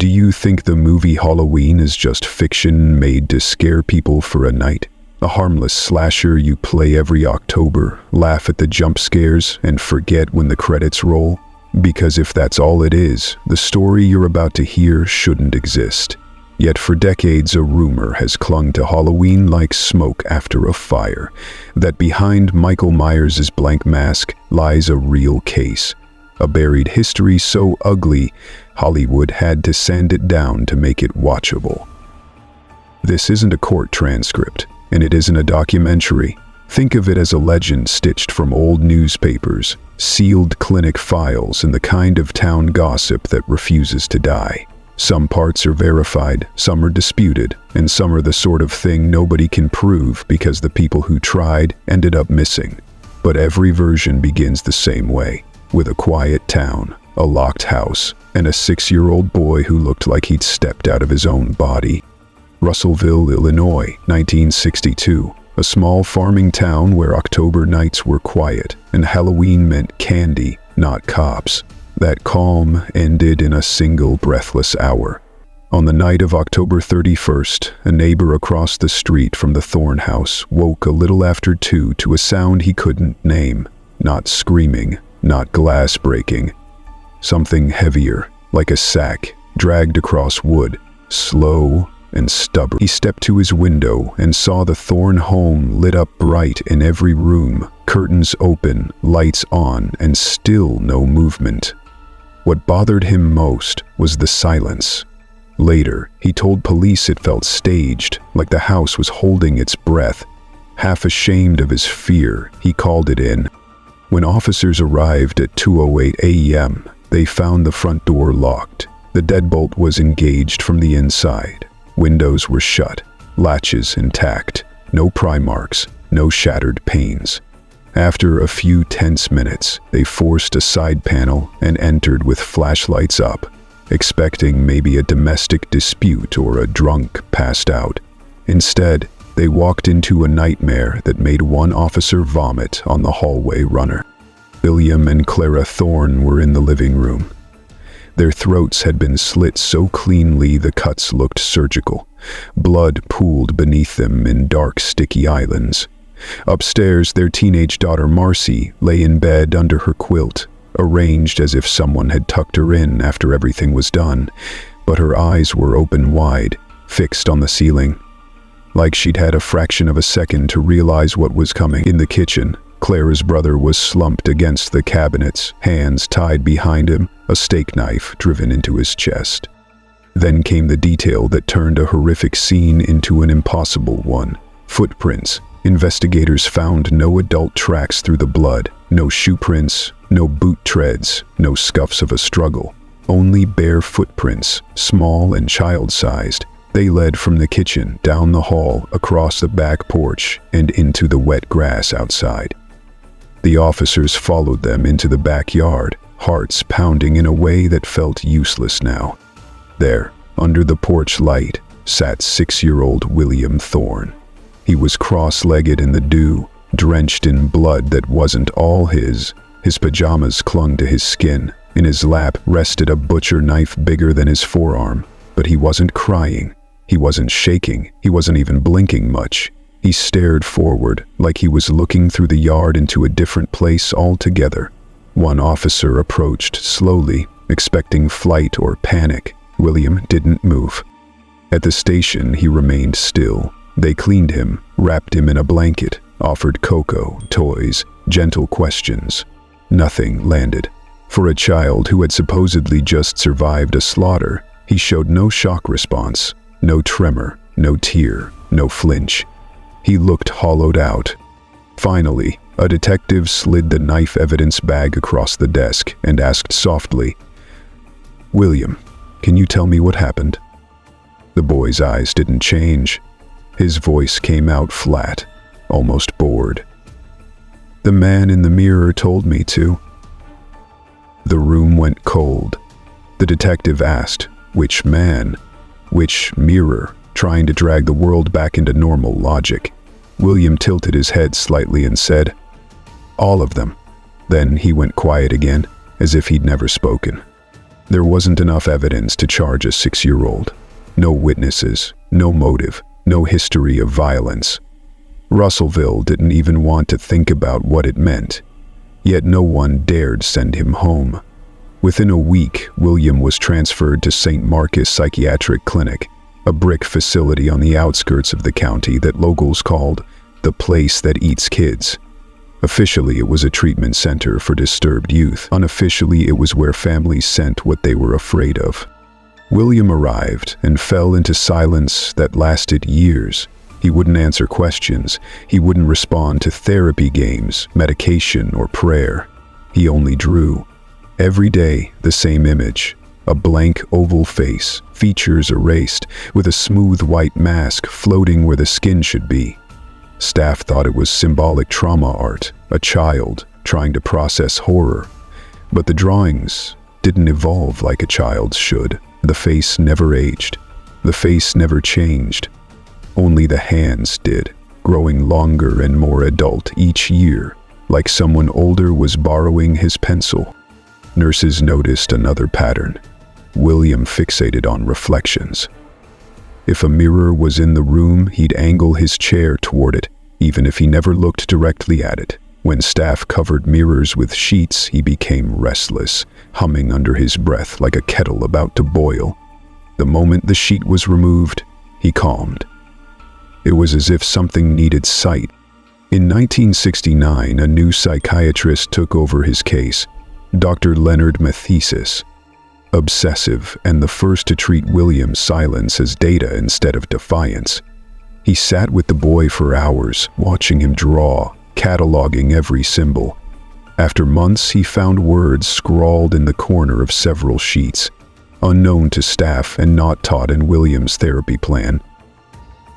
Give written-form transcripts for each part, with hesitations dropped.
Do you think the movie Halloween is just fiction made to scare people for a night? A harmless slasher you play every October, laugh at the jump scares, and forget when the credits roll? Because if that's all it is, the story you're about to hear shouldn't exist. Yet for decades a rumor has clung to Halloween like smoke after a fire, that behind Michael Myers' blank mask lies a real case. A buried history so ugly, Hollywood had to sand it down to make it watchable. This isn't a court transcript, and it isn't a documentary. Think of it as a legend stitched from old newspapers, sealed clinic files, and the kind of town gossip that refuses to die. Some parts are verified, some are disputed, and some are the sort of thing nobody can prove because the people who tried ended up missing. But every version begins the same way, with a quiet town, a locked house, and a 6-year-old boy who looked like he'd stepped out of his own body. Russellville, Illinois, 1962. A small farming town where October nights were quiet and Halloween meant candy, not cops. That calm ended in a single breathless hour. On the night of October 31st, a neighbor across the street from the Thorne house woke a little after 2 to a sound he couldn't name. Not screaming, not glass breaking. Something heavier, like a sack, dragged across wood, slow and stubborn. He stepped to his window and saw the Thorne home lit up bright in every room, curtains open, lights on, and still no movement. What bothered him most was the silence. Later, he told police it felt staged, like the house was holding its breath. Half ashamed of his fear, he called it in. When officers arrived at 2:08 a.m., they found the front door locked. The deadbolt was engaged from the inside. Windows were shut, latches intact, no pry marks, no shattered panes. After a few tense minutes, they forced a side panel and entered with flashlights up, expecting maybe a domestic dispute or a drunk passed out. Instead, they walked into a nightmare that made one officer vomit on the hallway runner. William and Clara Thorne were in the living room. Their throats had been slit so cleanly the cuts looked surgical. Blood pooled beneath them in dark, sticky islands. Upstairs, their teenage daughter Marcy lay in bed under her quilt, arranged as if someone had tucked her in after everything was done, but her eyes were open wide, fixed on the ceiling, like she'd had a fraction of a second to realize what was coming. In the kitchen, Clara's brother was slumped against the cabinets, hands tied behind him, a steak knife driven into his chest. Then came the detail that turned a horrific scene into an impossible one. Footprints. Investigators found no adult tracks through the blood, no shoe prints, no boot treads, no scuffs of a struggle. Only bare footprints, small and child-sized. They led from the kitchen, down the hall, across the back porch, and into the wet grass outside. The officers followed them into the backyard, hearts pounding in a way that felt useless now. There, under the porch light, sat 6-year-old William Thorne. He was cross-legged in the dew, drenched in blood that wasn't all his. His pajamas clung to his skin. In his lap rested a butcher knife bigger than his forearm. But he wasn't crying. He wasn't shaking. He wasn't even blinking much. He stared forward, like he was looking through the yard into a different place altogether. One officer approached slowly, expecting flight or panic. William didn't move. At the station, he remained still. They cleaned him, wrapped him in a blanket, offered cocoa, toys, gentle questions. Nothing landed. For a child who had supposedly just survived a slaughter, he showed no shock response, no tremor, no tear, no flinch. He looked hollowed out. Finally, a detective slid the knife evidence bag across the desk and asked softly, "William, can you tell me what happened?" The boy's eyes didn't change. His voice came out flat, almost bored. "The man in the mirror told me to." The room went cold. The detective asked, "Which man? Which mirror?" trying to drag the world back into normal logic. William tilted his head slightly and said, "All of them." Then he went quiet again, as if he'd never spoken. There wasn't enough evidence to charge a 6-year-old. No witnesses, no motive, no history of violence. Russellville didn't even want to think about what it meant. Yet no one dared send him home. Within a week, William was transferred to St. Marcus Psychiatric Clinic, a brick facility on the outskirts of the county that locals called the place that eats kids. Officially, it was a treatment center for disturbed youth. Unofficially, it was where families sent what they were afraid of. William arrived and fell into silence that lasted years. He wouldn't answer questions. He wouldn't respond to therapy games, medication, or prayer. He only drew. Every day, the same image. A blank oval face, features erased, with a smooth white mask floating where the skin should be. Staff thought it was symbolic trauma art, a child trying to process horror. But the drawings didn't evolve like a child's should. The face never aged. The face never changed. Only the hands did, growing longer and more adult each year, like someone older was borrowing his pencil. Nurses noticed another pattern. William fixated on reflections. If a mirror was in the room, he'd angle his chair toward it, even if he never looked directly at it. When staff covered mirrors with sheets, he became restless, humming under his breath like a kettle about to boil. The moment the sheet was removed, he calmed. It was as if something needed sight. In 1969, a new psychiatrist took over his case, Dr. Leonard Mathesis. Obsessive, and the first to treat William's silence as data instead of defiance. He sat with the boy for hours, watching him draw, cataloging every symbol. After months, he found words scrawled in the corner of several sheets, unknown to staff and not taught in William's therapy plan.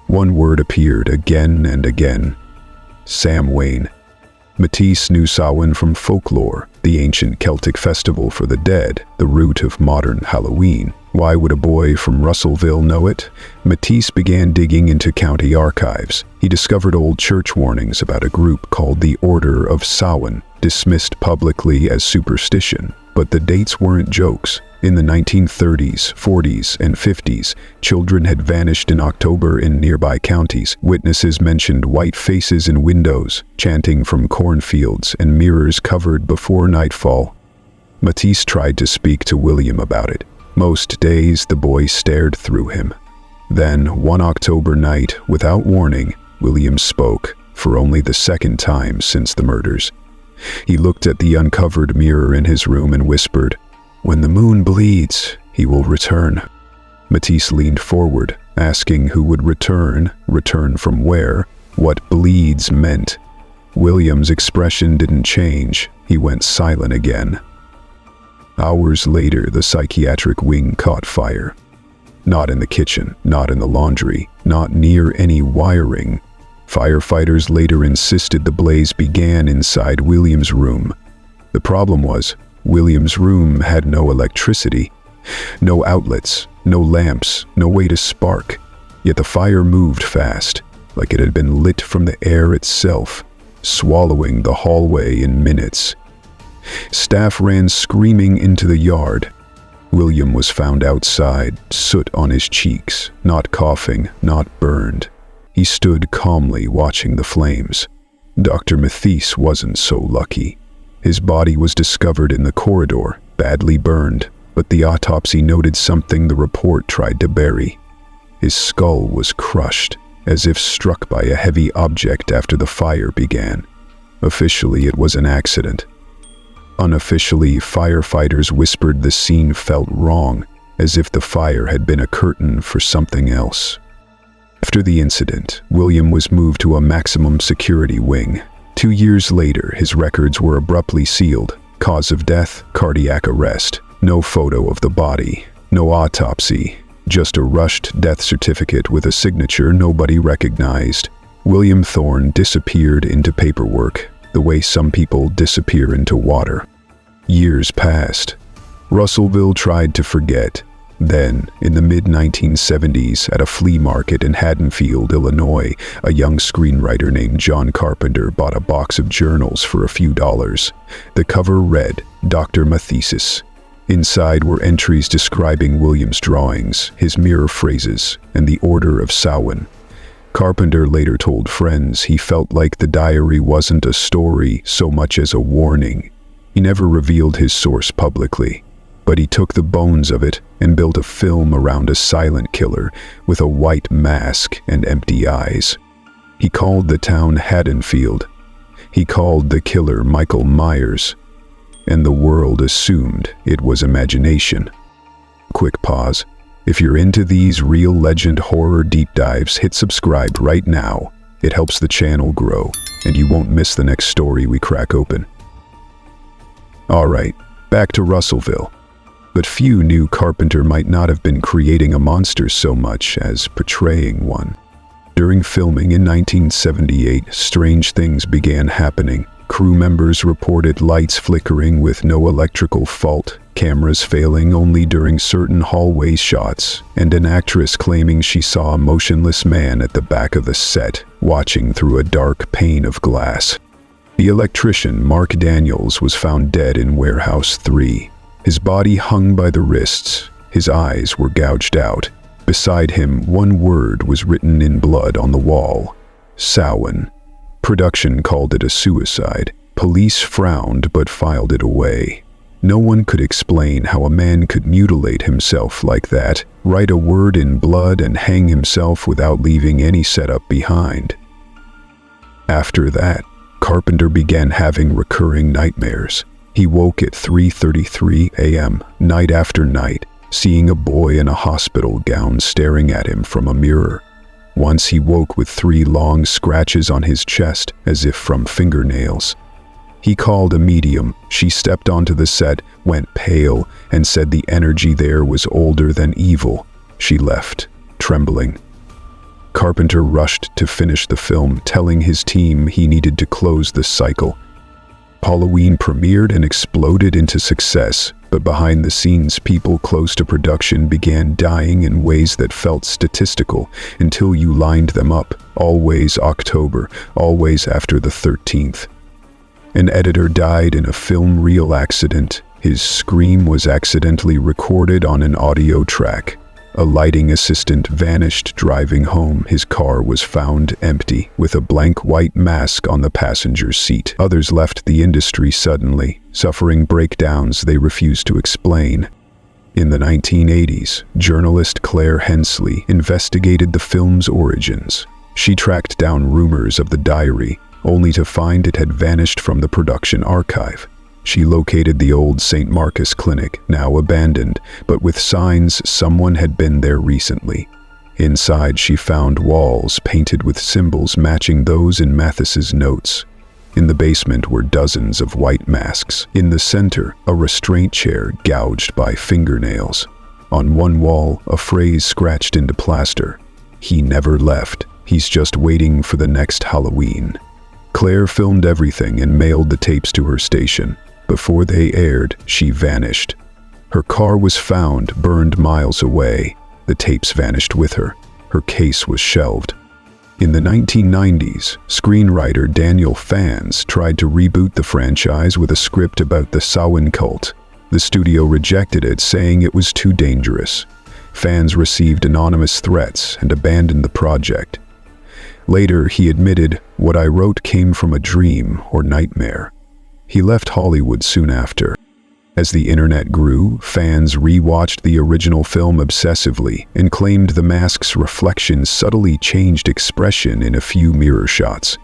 One word appeared again and again: Samhain. Matisse knew Samhain from folklore, the ancient Celtic festival for the dead, the root of modern Halloween. Why would a boy from Russellville know it? Matisse began digging into county archives. He discovered old church warnings about a group called the Order of Samhain, dismissed publicly as superstition. But the dates weren't jokes. In the 1930s, 40s, and 50s, children had vanished in October in nearby counties. Witnesses mentioned white faces in windows, chanting from cornfields, and mirrors covered before nightfall. Matisse tried to speak to William about it. Most days, the boy stared through him. Then, one October night, without warning, William spoke, for only the second time since the murders. He looked at the uncovered mirror in his room and whispered, "When the moon bleeds, he will return." Matisse leaned forward, asking who would return from where, what bleeds meant. William's expression didn't change. He went silent again. Hours later, the psychiatric wing caught fire. Not in the kitchen, not in the laundry, not near any wiring. Firefighters later insisted the blaze began inside William's room. The problem was, William's room had no electricity, no outlets, no lamps, no way to spark. Yet the fire moved fast, like it had been lit from the air itself, swallowing the hallway in minutes. Staff ran screaming into the yard. William was found outside, soot on his cheeks, not coughing, not burned. He stood calmly watching the flames. Dr. Mathesis wasn't so lucky. His body was discovered in the corridor, badly burned, but the autopsy noted something the report tried to bury. His skull was crushed, as if struck by a heavy object after the fire began. Officially, it was an accident. Unofficially, firefighters whispered the scene felt wrong, as if the fire had been a curtain for something else. After the incident, William was moved to a maximum security wing. 2 years later, his records were abruptly sealed. Cause of death, cardiac arrest. No photo of the body. No autopsy. Just a rushed death certificate with a signature nobody recognized. William Thorne disappeared into paperwork, the way some people disappear into water. Years passed. Russellville tried to forget. Then, in the mid-1970s, at a flea market in Haddonfield, Illinois, a young screenwriter named John Carpenter bought a box of journals for a few dollars. The cover read, Dr. Mathesis. Inside were entries describing William's drawings, his mirror phrases, and the Order of Samhain. Carpenter later told friends he felt like the diary wasn't a story so much as a warning. He never revealed his source publicly, but he took the bones of it and built a film around a silent killer with a white mask and empty eyes. He called the town Haddonfield. He called the killer Michael Myers, and the world assumed it was imagination. Quick pause. If you're into these real legend horror deep dives, hit subscribe right now. It helps the channel grow, and you won't miss the next story we crack open. Alright, back to Russellville. But few knew Carpenter might not have been creating a monster so much as portraying one. During filming in 1978, strange things began happening. Crew members reported lights flickering with no electrical fault, cameras failing only during certain hallway shots, and an actress claiming she saw a motionless man at the back of the set, watching through a dark pane of glass. The electrician, Mark Daniels, was found dead in Warehouse 3. His body hung by the wrists, his eyes were gouged out. Beside him, one word was written in blood on the wall: Samhain. Production called it a suicide. Police frowned but filed it away. No one could explain how a man could mutilate himself like that, write a word in blood and hang himself without leaving any setup behind. After that, Carpenter began having recurring nightmares. He woke at 3:33 a.m., night after night, seeing a boy in a hospital gown staring at him from a mirror. Once he woke with 3 long scratches on his chest, as if from fingernails. He called a medium. She stepped onto the set, went pale, and said the energy there was older than evil. She left, trembling. Carpenter rushed to finish the film, telling his team he needed to close the cycle. Halloween premiered and exploded into success, but behind the scenes, people close to production began dying in ways that felt statistical until you lined them up. Always October, always after the 13th. An editor died in a film reel accident. His scream was accidentally recorded on an audio track. A lighting assistant vanished driving home. His car was found empty, with a blank white mask on the passenger seat. Others left the industry suddenly, suffering breakdowns they refused to explain. In the 1980s, journalist Claire Hensley investigated the film's origins. She tracked down rumors of the diary, only to find it had vanished from the production archive. She located the old St. Marcus clinic, now abandoned, but with signs someone had been there recently. Inside, she found walls painted with symbols matching those in Mathis's notes. In the basement were dozens of white masks. In the center, a restraint chair gouged by fingernails. On one wall, a phrase scratched into plaster: "He never left. He's just waiting for the next Halloween." Claire filmed everything and mailed the tapes to her station. Before they aired, she vanished. Her car was found burned miles away. The tapes vanished with her. Her case was shelved. In the 1990s, screenwriter Daniel Fans tried to reboot the franchise with a script about the Samhain cult. The studio rejected it, saying it was too dangerous. Fans received anonymous threats and abandoned the project. Later, he admitted, "What I wrote came from a dream or nightmare." He left Hollywood soon after. As the internet grew, fans rewatched the original film obsessively and claimed the mask's reflections subtly changed expression in a few mirror shots.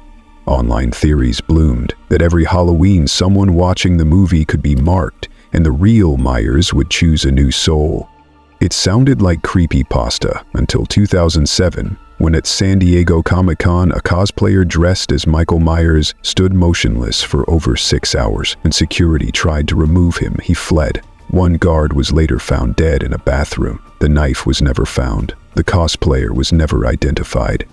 Online theories bloomed that every Halloween someone watching the movie could be marked and the real Myers would choose a new soul. It sounded like creepypasta until 2007, when at San Diego Comic-Con a cosplayer dressed as Michael Myers stood motionless for over 6 hours, and security tried to remove him. He fled. One guard was later found dead in a bathroom. The knife was never found. The cosplayer was never identified.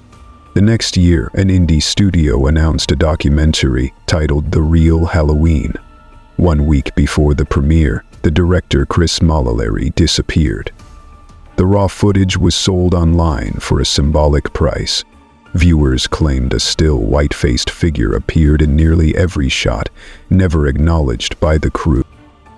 The next year, an indie studio announced a documentary titled The Real Halloween. 1 week before the premiere, the director Chris Malalari disappeared. The raw footage was sold online for a symbolic price. Viewers claimed a still white-faced figure appeared in nearly every shot, never acknowledged by the crew.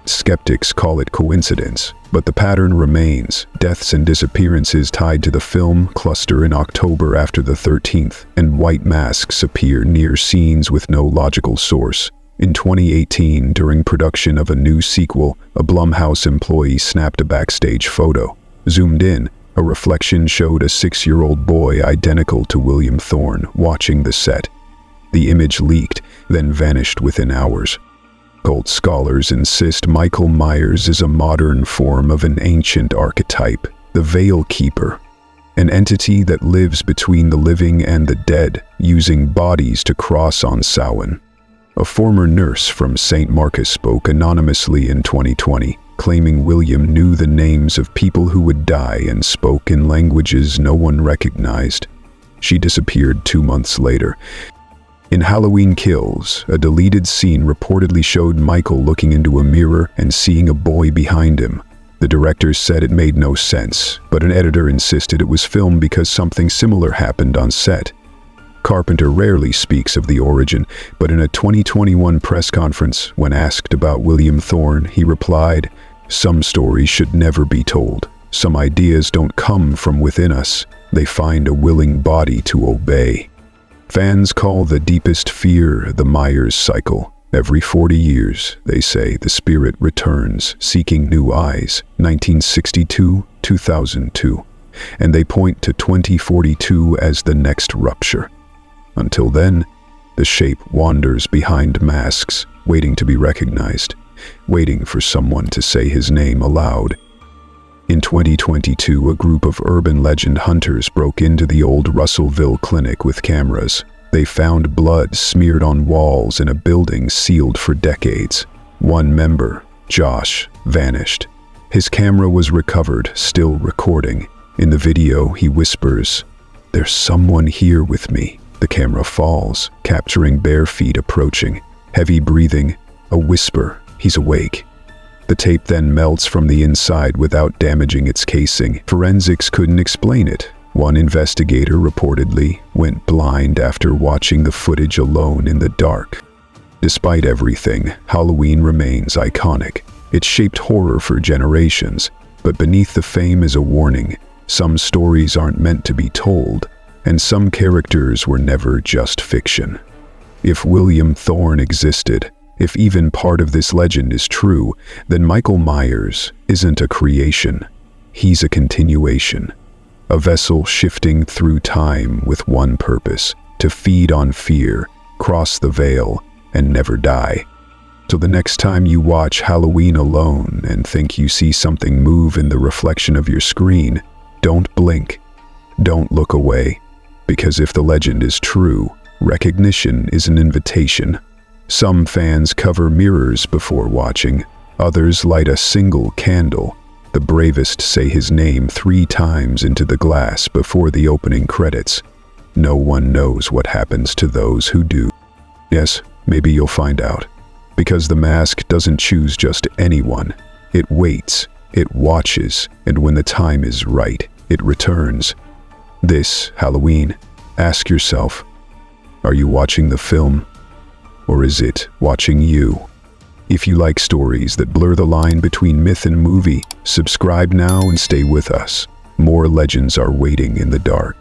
Skeptics call it coincidence, but the pattern remains. Deaths and disappearances tied to the film cluster in October after the 13th, and white masks appear near scenes with no logical source. In 2018, during production of a new sequel, a Blumhouse employee snapped a backstage photo. Zoomed in, a reflection showed a 6-year-old boy identical to William Thorne watching the set. The image leaked, then vanished within hours. Cult scholars insist Michael Myers is a modern form of an ancient archetype, the Veil Keeper, an entity that lives between the living and the dead, using bodies to cross on Samhain. A former nurse from St. Marcus spoke anonymously in 2020, claiming William knew the names of people who would die and spoke in languages no one recognized. She disappeared 2 months later. In Halloween Kills, a deleted scene reportedly showed Michael looking into a mirror and seeing a boy behind him. The directors said it made no sense, but an editor insisted it was filmed because something similar happened on set. Carpenter rarely speaks of the origin, but in a 2021 press conference, when asked about William Thorne, he replied, "Some stories should never be told. Some ideas don't come from within us. They find a willing body to obey." Fans call the deepest fear the Myers cycle. Every 40 years, they say, the spirit returns, seeking new eyes. 1962, 2002. And they point to 2042 as the next rupture. Until then, the shape wanders behind masks, waiting to be recognized, waiting for someone to say his name aloud. In 2022, a group of urban legend hunters broke into the old Russellville clinic with cameras. They found blood smeared on walls in a building sealed for decades. One member, Josh, vanished. His camera was recovered, still recording. In the video, he whispers, "There's someone here with me." The camera falls, capturing bare feet approaching. Heavy breathing, a whisper, "He's awake." The tape then melts from the inside without damaging its casing. Forensics couldn't explain it. One investigator reportedly went blind after watching the footage alone in the dark. Despite everything, Halloween remains iconic. It shaped horror for generations, but beneath the fame is a warning. Some stories aren't meant to be told, and some characters were never just fiction. If William Thorne existed, if even part of this legend is true, then Michael Myers isn't a creation. He's a continuation. A vessel shifting through time with one purpose: to feed on fear, cross the veil, and never die. So the next time you watch Halloween alone and think you see something move in the reflection of your screen, don't blink. Don't look away. Because if the legend is true, recognition is an invitation. Some fans cover mirrors before watching. Others light a single candle. The bravest say his name 3 times into the glass before the opening credits. No one knows what happens to those who do. Yes, maybe you'll find out. Because the mask doesn't choose just anyone. It waits, it watches, and when the time is right, it returns. This Halloween, ask yourself, are you watching the film? Or is it watching you? If you like stories that blur the line between myth and movie, subscribe now and stay with us. More legends are waiting in the dark.